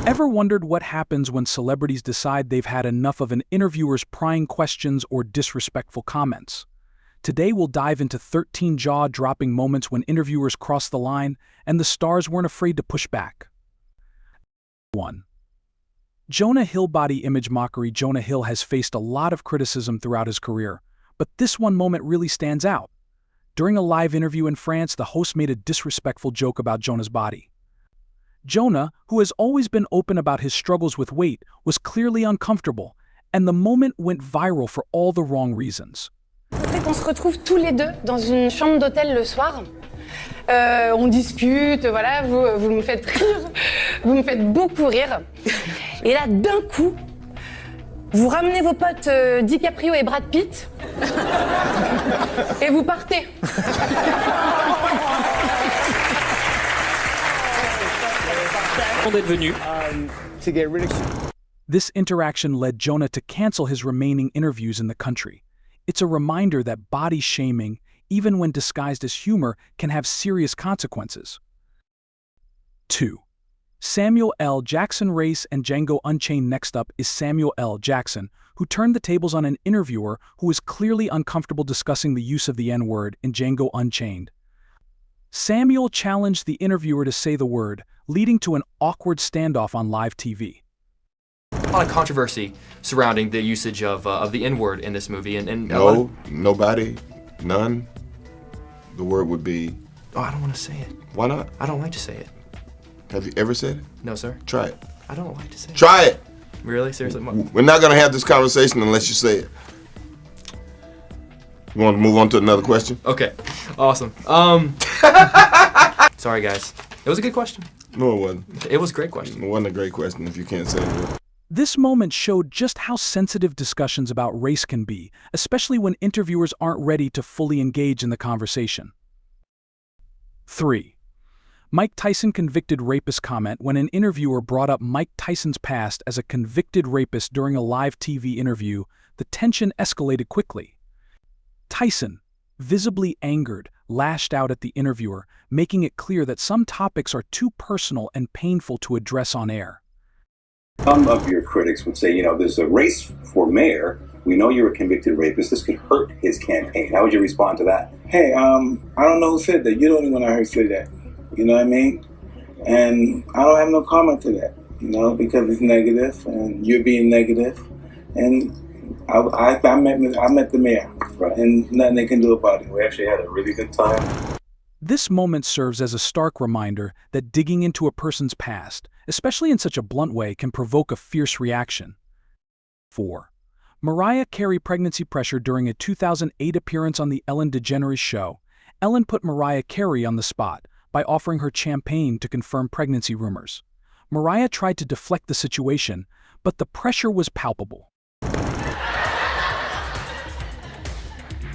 Ever wondered what happens when celebrities decide they've had enough of an interviewer's prying questions or disrespectful comments? Today we'll dive into 13 jaw-dropping moments when interviewers crossed the line and the stars weren't afraid to push back. 1. Jonah Hill body image mockery. Jonah Hill has faced a lot of criticism throughout his career, but this one moment really stands out. During a live interview in France, the host made a disrespectful joke about Jonah's body. Jonah, who has always been open about his struggles with weight, was clearly uncomfortable, and the moment went viral for all the wrong reasons. C'est qu'on se retrouve tous les deux dans une chambre d'hôtel le soir. On discute, voilà, vous me faites rire, vous me faites beaucoup rire. Et là, d'un coup, vous ramenez vos potes DiCaprio et Brad Pitt et vous partez. This interaction led Jonah to cancel his remaining interviews in the country. It's a reminder that body shaming, even when disguised as humor, can have serious consequences. 2. Samuel L. Jackson race and Django Unchained. Next up is Samuel L. Jackson, who turned the tables on an interviewer who was clearly uncomfortable discussing the use of the N-word in Django Unchained. Samuel challenged the interviewer to say the word, leading to an awkward standoff on live TV. A lot of controversy surrounding the usage of the N-word in this movie, and nobody, none. The word would be... Oh, I don't want to say it. Why not? I don't like to say it. Have you ever said it? No, sir. Try it. I don't like to say it. Try it! Really? Seriously? We're not going to have this conversation unless you say it. You want to move on to another question? Okay. Awesome. Sorry, guys. It was a good question. No, it wasn't. It was a great question. It wasn't a great question if you can't say it. This moment showed just how sensitive discussions about race can be, especially when interviewers aren't ready to fully engage in the conversation. 3. Mike Tyson convicted rapist comment. When an interviewer brought up Mike Tyson's past as a convicted rapist during a live TV interview, the tension escalated quickly. Tyson, visibly angered, lashed out at the interviewer, making it clear that some topics are too personal and painful to address on air. Some of your critics would say, there's a race for mayor. We know you're a convicted rapist. This could hurt his campaign. How would you respond to that? Hey, I don't know who said that. You're the only one I heard say that. You know what I mean? And I don't have no comment to that, because it's negative and you're being negative. And I met the mayor, right, and nothing they can do about it. We actually had a really good time. This moment serves as a stark reminder that digging into a person's past, especially in such a blunt way, can provoke a fierce reaction. 4. Mariah Carey pregnancy pressure. During a 2008 appearance on The Ellen DeGeneres Show, Ellen put Mariah Carey on the spot by offering her champagne to confirm pregnancy rumors. Mariah tried to deflect the situation, but the pressure was palpable.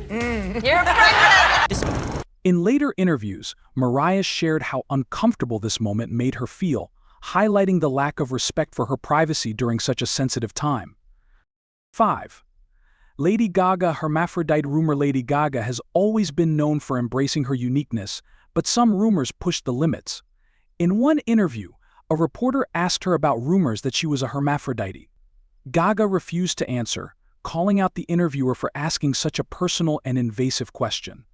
You're pregnant! In later interviews, Mariah shared how uncomfortable this moment made her feel, highlighting the lack of respect for her privacy during such a sensitive time. 5. Lady Gaga hermaphrodite rumor. Lady Gaga has always been known for embracing her uniqueness, but some rumors pushed the limits. In one interview, a reporter asked her about rumors that she was a hermaphrodite. Gaga refused to answer, calling out the interviewer for asking such a personal and invasive question.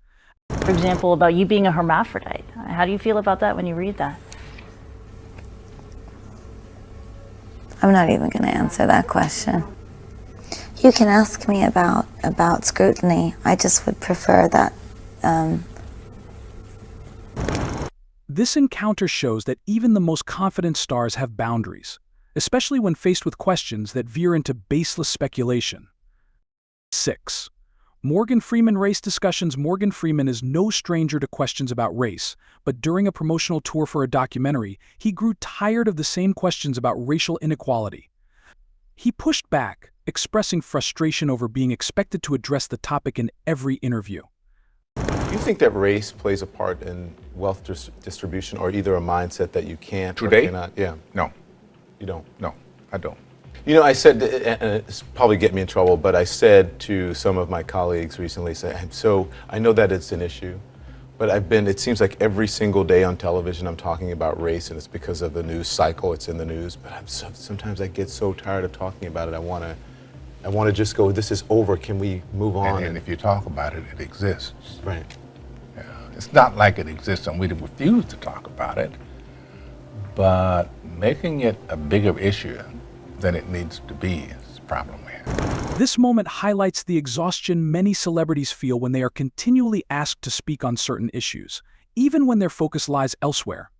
For example, about you being a hermaphrodite. How do you feel about that when you read that? I'm not even going to answer that question. You can ask me about scrutiny. I just would prefer that. This encounter shows that even the most confident stars have boundaries, especially when faced with questions that veer into baseless speculation. 6. Morgan Freeman race discussions. Morgan Freeman is no stranger to questions about race, but during a promotional tour for a documentary, he grew tired of the same questions about racial inequality. He pushed back, expressing frustration over being expected to address the topic in every interview. Do you think that race plays a part in wealth distribution, or either a mindset that you can't Today? or cannot? Yeah. No. You don't? No, I don't. I said, and it's probably get me in trouble, but I said to some of my colleagues recently, so I know that it's an issue, But it seems like every single day on television I'm talking about race, and it's because of the news cycle, it's in the news, but sometimes I get so tired of talking about it. I want to just go, this is over, can we move on? And if you talk about it, it exists. Right. Yeah. It's not like it exists and we refuse to talk about it, but making it a bigger issue than it needs to be is the problem we have. This moment highlights the exhaustion many celebrities feel when they are continually asked to speak on certain issues, even when their focus lies elsewhere.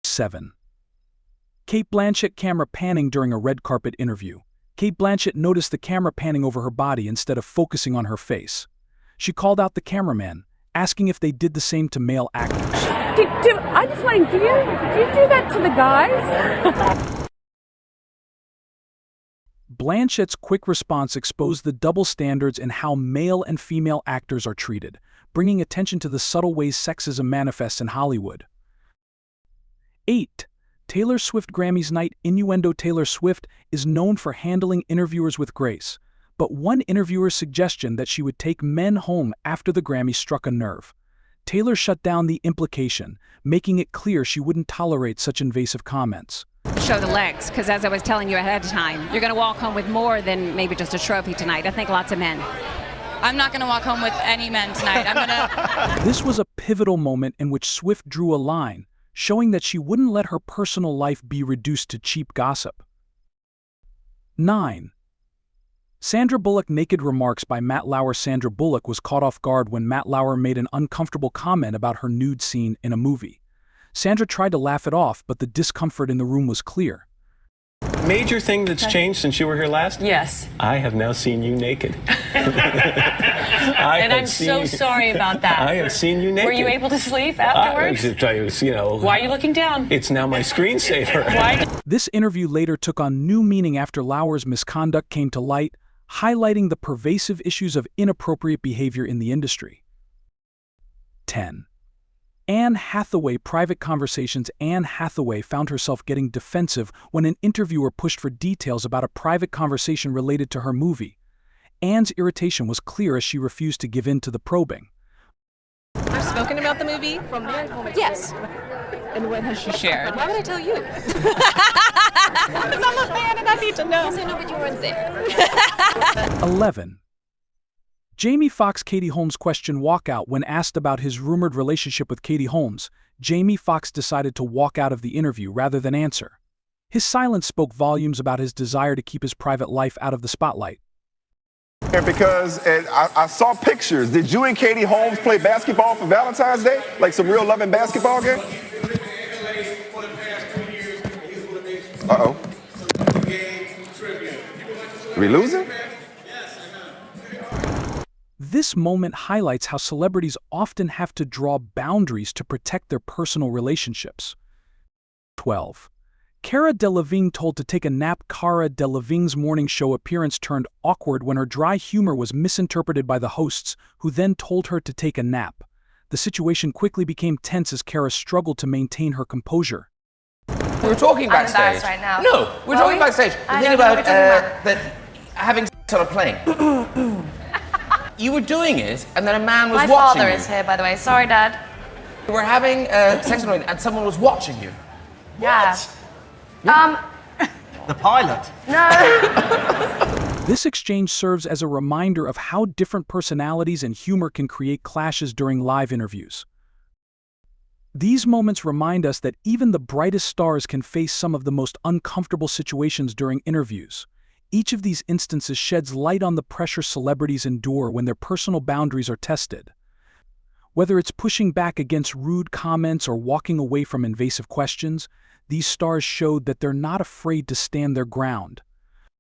7. Cate Blanchett camera panning during a red carpet interview. Cate Blanchett noticed the camera panning over her body instead of focusing on her face. She called out the cameraman, asking if they did the same to male actors. I just want to, do you do that to the guys? Blanchett's quick response exposed the double standards in how male and female actors are treated, bringing attention to the subtle ways sexism manifests in Hollywood. 8. Taylor Swift Grammys night. Innuendo. Taylor Swift is known for handling interviewers with grace, but one interviewer's suggestion that she would take men home after the Grammy struck a nerve. Taylor shut down the implication, making it clear she wouldn't tolerate such invasive comments. Show the legs, because as I was telling you ahead of time, you're going to walk home with more than maybe just a trophy tonight. I think lots of men. I'm not going to walk home with any men tonight. I'm going to... This was a pivotal moment in which Swift drew a line, showing that she wouldn't let her personal life be reduced to cheap gossip. 9. Sandra Bullock naked remarks by Matt Lauer. Sandra Bullock was caught off guard when Matt Lauer made an uncomfortable comment about her nude scene in a movie. Sandra tried to laugh it off, but the discomfort in the room was clear. Major thing that's changed since you were here last? Yes. I have now seen you naked. And I'm so sorry about that. I have seen you naked. Were you able to sleep afterwards? Why are you looking down? It's now my screensaver. This interview later took on new meaning after Lauer's misconduct came to light, highlighting the pervasive issues of inappropriate behavior in the industry. 10. Anne Hathaway private conversations. Anne Hathaway found herself getting defensive when an interviewer pushed for details about a private conversation related to her movie. Anne's irritation was clear as she refused to give in to the probing. I've spoken about the movie from there? Yes. And what has she shared? Why would I tell you? Because I'm a fan and I need to know. Yes, I know, but you weren't there. 11. Jamie Foxx Katie Holmes question walkout. When asked about his rumored relationship with Katie Holmes, Jamie Foxx decided to walk out of the interview rather than answer. His silence spoke volumes about his desire to keep his private life out of the spotlight. Because I saw pictures. Did you and Katie Holmes play basketball for Valentine's Day? Like some real loving basketball game? Uh-oh. We losing? This moment highlights how celebrities often have to draw boundaries to protect their personal relationships. 12. Cara Delevingne told to take a nap. Cara Delevingne's morning show appearance turned awkward when her dry humor was misinterpreted by the hosts, who then told her to take a nap. The situation quickly became tense as Cara struggled to maintain her composure. We're talking backstage. I'm embarrassed right now. No, we're talking backstage. The thing about having sex on a plane. You were doing it, and then a man was My watching you. father is here, by the way. Sorry, Dad. You were having sex on a plane, and someone was watching you. Yeah. The pilot. No. This exchange serves as a reminder of how different personalities and humor can create clashes during live interviews. These moments remind us that even the brightest stars can face some of the most uncomfortable situations during interviews. Each of these instances sheds light on the pressure celebrities endure when their personal boundaries are tested. Whether it's pushing back against rude comments or walking away from invasive questions, these stars showed that they're not afraid to stand their ground.